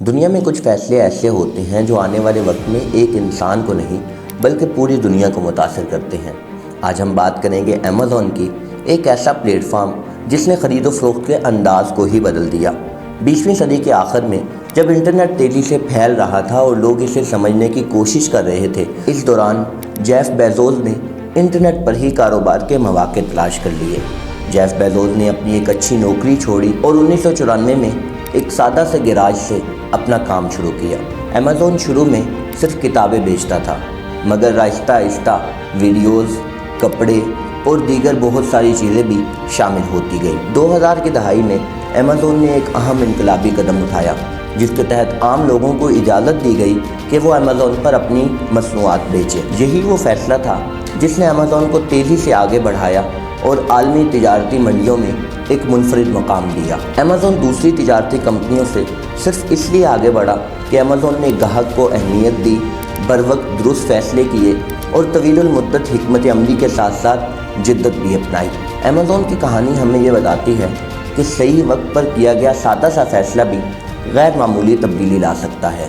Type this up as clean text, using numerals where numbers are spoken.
دنیا میں کچھ فیصلے ایسے ہوتے ہیں جو آنے والے وقت میں ایک انسان کو نہیں بلکہ پوری دنیا کو متاثر کرتے ہیں۔ آج ہم بات کریں گے ایمیزون کی، ایک ایسا پلیٹ فارم جس نے خرید و فروخت کے انداز کو ہی بدل دیا۔ 20ویں صدی کے آخر میں جب انٹرنیٹ تیزی سے پھیل رہا تھا اور لوگ اسے سمجھنے کی کوشش کر رہے تھے، اس دوران جیف بیزوس نے انٹرنیٹ پر ہی کاروبار کے مواقع تلاش کر لیے۔ جیف بیزوس نے اپنی ایک اچھی نوکری چھوڑی اور 1994 میں ایک سادہ سے گیراج سے اپنا کام شروع کیا۔ ایمیزون شروع میں صرف کتابیں بیچتا تھا، مگر آہستہ آہستہ ویڈیوز، کپڑے اور دیگر بہت ساری چیزیں بھی شامل ہوتی گئیں۔ 2000 کی دہائی میں ایمیزون نے ایک اہم انقلابی قدم اٹھایا، جس کے تحت عام لوگوں کو اجازت دی گئی کہ وہ ایمیزون پر اپنی مصنوعات بیچیں۔ یہی وہ فیصلہ تھا جس نے ایمیزون کو تیزی سے آگے بڑھایا اور عالمی تجارتی منڈیوں میں ایک منفرد مقام دیا۔ ایمیزون دوسری تجارتی کمپنیوں سے صرف اس لیے آگے بڑھا کہ ایمیزون نے گاہک کو اہمیت دی، بروقت درست فیصلے کیے اور طویل المدت حکمت عملی کے ساتھ ساتھ جدت بھی اپنائی۔ ایمیزون کی کہانی ہمیں یہ بتاتی ہے کہ صحیح وقت پر کیا گیا سادہ سا فیصلہ بھی غیر معمولی تبدیلی لا سکتا ہے۔